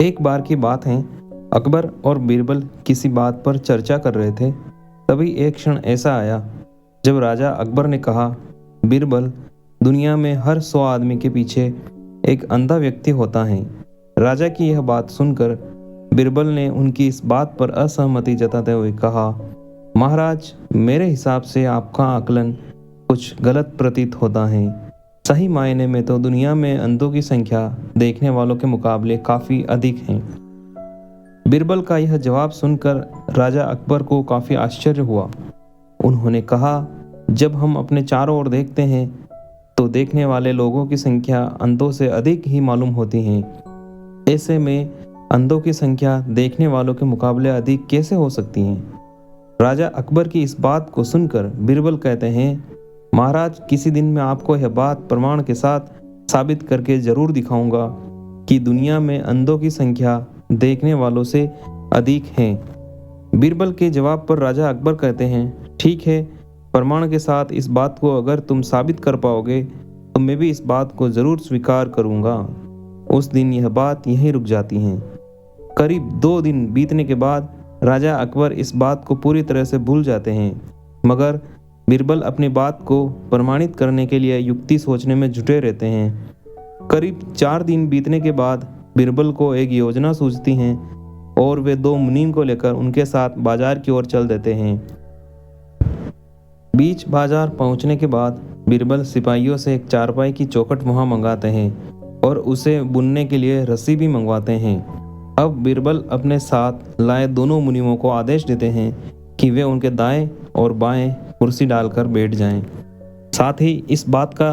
एक बार की बात है, अकबर और बीरबल किसी बात पर चर्चा कर रहे थे। तभी एक क्षण ऐसा आया जब राजा अकबर ने कहा, बीरबल, दुनिया में हर 100 आदमी के पीछे एक अंधा व्यक्ति होता है। राजा की यह बात सुनकर बीरबल ने उनकी इस बात पर असहमति जताते हुए कहा, महाराज, मेरे हिसाब से आपका आकलन कुछ गलत प्रतीत होता है। सही मायने में तो दुनिया में अंधों की संख्या देखने वालों के मुकाबले काफी अधिक है। बीरबल का यह जवाब सुनकर राजा अकबर को काफी आश्चर्य हुआ। उन्होंने कहा, जब हम अपने चारों ओर देखते हैं तो देखने वाले लोगों की संख्या अंधों से अधिक ही मालूम होती है। ऐसे में अंधों की संख्या देखने वालों के मुकाबले अधिक कैसे हो सकती है? राजा अकबर की इस बात को सुनकर बीरबल कहते हैं, महाराज, किसी दिन मैं आपको यह बात प्रमाण के साथ साबित करके जरूर दिखाऊंगा कि दुनिया में अंधों की संख्या देखने वालों से अधिक है। बीरबल के जवाब पर राजा अकबर कहते हैं, ठीक है, प्रमाण के साथ इस बात को अगर तुम साबित कर पाओगे तो मैं भी इस बात को जरूर स्वीकार करूंगा। उस दिन यह बात यहीं रुक जाती है। करीब 2 दिन बीतने के बाद राजा अकबर इस बात को पूरी तरह से भूल जाते हैं, मगर बीरबल अपनी बात को प्रमाणित करने के लिए युक्ति सोचने में जुटे रहते हैं। करीब 4 दिन बीतने के बाद बीरबल को एक योजना सूझती है और वे 2 मुनीम को लेकर उनके साथ बाजार की ओर चल देते हैं। बीच बाजार पहुंचने के बाद बीरबल सिपाहियों से एक चारपाई की चौखट वहां मंगाते हैं और उसे बुनने के लिए रस्सी भी मंगवाते हैं। अब बीरबल अपने साथ लाए दोनों मुनीमों को आदेश देते हैं कि वे उनके दाएं और बाएं कुर्सी डालकर बैठ जाएं। साथ ही इस बात का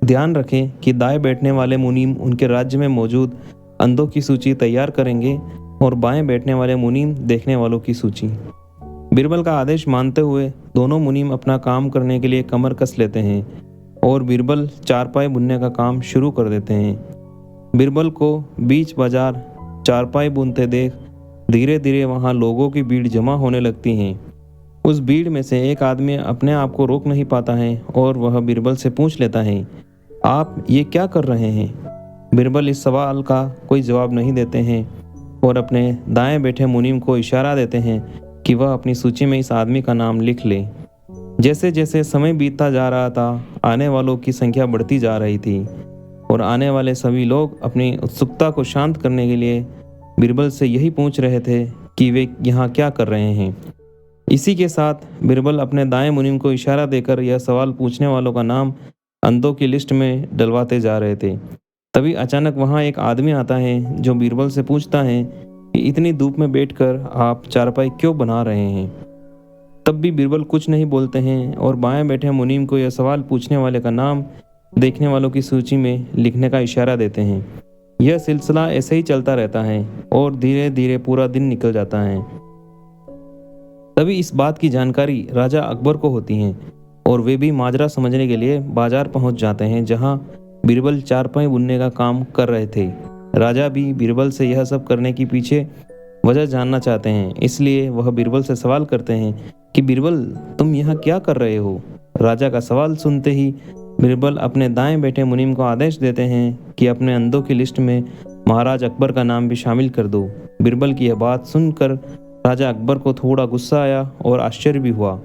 ध्यान रखें कि दाएं बैठने वाले मुनीम उनके राज्य में मौजूद अंधों की सूची तैयार करेंगे और बाएं बैठने वाले मुनीम देखने वालों की सूची। बीरबल का आदेश मानते हुए दोनों मुनीम अपना काम करने के लिए कमर कस लेते हैं और बीरबल चारपाई बुनने का काम शुरू कर देते हैं। बीरबल को बीच बाजार चारपाई बुनते देख धीरे धीरे वहां लोगों की भीड़ जमा होने लगती है। उस भीड़ में से एक आदमी अपने आप को रोक नहीं पाता है और वह बीरबल से पूछ लेता है, आप ये क्या कर रहे हैं? बीरबल इस सवाल का कोई जवाब नहीं देते हैं और अपने दाएं बैठे मुनीम को इशारा देते हैं कि वह अपनी सूची में इस आदमी का नाम लिख ले। जैसे जैसे समय बीतता जा रहा था, आने वालों की संख्या बढ़ती जा रही थी और आने वाले सभी लोग अपनी उत्सुकता को शांत करने के लिए बीरबल से यही पूछ रहे थे कि वे यहाँ क्या कर रहे हैं। इसी के साथ बीरबल अपने दाएं मुनीम को इशारा देकर यह सवाल पूछने वालों का नाम अंधों की लिस्ट में डलवाते जा रहे थे। तभी अचानक वहाँ एक आदमी आता है जो बीरबल से पूछता है कि इतनी धूप में बैठकर आप चारपाई क्यों बना रहे हैं? तब भी बीरबल कुछ नहीं बोलते हैं और बाएं बैठे मुनीम को यह सवाल पूछने वाले का नाम देखने वालों की सूची में लिखने का इशारा देते हैं। यह सिलसिला ऐसे ही चलता रहता है और धीरे धीरे पूरा दिन निकल जाता है। तभी इस बात की जानकारी राजा अकबर को होती है और वे भी माजरा समझने के लिए बाजार पहुंच जाते हैं जहां बीरबल चारपाई बुनने का काम कर रहे थे। राजा भी बीरबल से यह सब करने की पीछे वजह जानना चाहते हैं, इसलिए वह बीरबल से सवाल करते हैं कि बीरबल, तुम यहाँ क्या कर रहे हो? राजा का सवाल सुनते ही बीरबल अपने दाएं बैठे मुनीम को आदेश देते हैं कि अपने अंधों की लिस्ट में महाराज अकबर का नाम भी शामिल कर दो। बीरबल की यह बात सुनकर राजा अकबर को थोड़ा गुस्सा आया और आश्चर्य भी हुआ।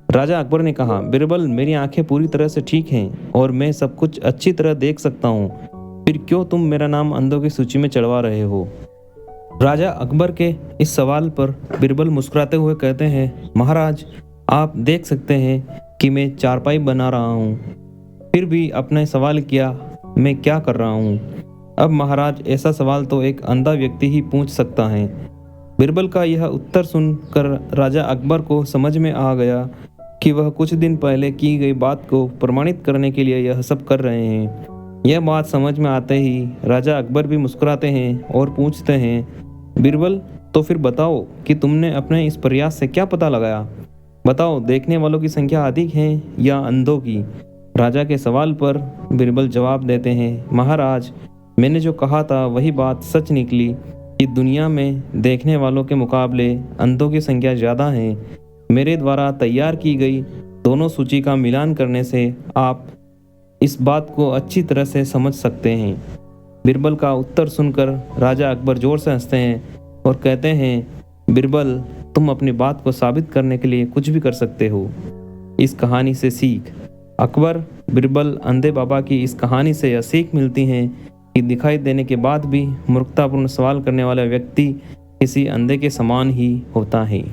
राजा अकबर ने कहा, बीरबल, मेरी आंखें पूरी तरह से ठीक हैं और मैं सब कुछ अच्छी तरह देख सकता हूँ, फिर क्यों तुम मेरा नाम अंधों की सूची में चढ़वा रहे हो? राजा अकबर के इस सवाल पर बीरबल मुस्कुराते हुए कहते हैं, महाराज, आप देख सकते हैं कि मैं चारपाई बना रहा हूँ, फिर भी आपने सवाल किया मैं क्या कर रहा हूँ। अब महाराज, ऐसा सवाल तो एक अंधा व्यक्ति ही पूछ सकता है। बीरबल का यह उत्तर सुनकर राजा अकबर को समझ में आ गया कि वह कुछ दिन पहले की गई बात को प्रमाणित करने के लिए यह सब कर रहे हैं। यह बात समझ में आते ही राजा अकबर भी मुस्कुराते हैं और पूछते हैं, बीरबल, तो फिर बताओ कि तुमने अपने इस प्रयास से क्या पता लगाया? बताओ, देखने वालों की संख्या अधिक है या अंधों की? राजा के सवाल पर बीरबल जवाब देते हैं, महाराज, मैंने जो कहा था वही बात सच निकली कि दुनिया में देखने वालों के मुकाबले अंधों की संख्या ज़्यादा है। मेरे द्वारा तैयार की गई दोनों सूची का मिलान करने से आप इस बात को अच्छी तरह से समझ सकते हैं। बीरबल का उत्तर सुनकर राजा अकबर जोर से हंसते हैं और कहते हैं, बीरबल, तुम अपनी बात को साबित करने के लिए कुछ भी कर सकते हो। इस कहानी से सीख। अकबर, बीरबल, अंधे बाबा की इस कहानी से यह सीख मिलती है कि दिखाई देने के बाद भी मूर्खतापूर्ण सवाल करने वाला व्यक्ति किसी अंधे के समान ही होता है।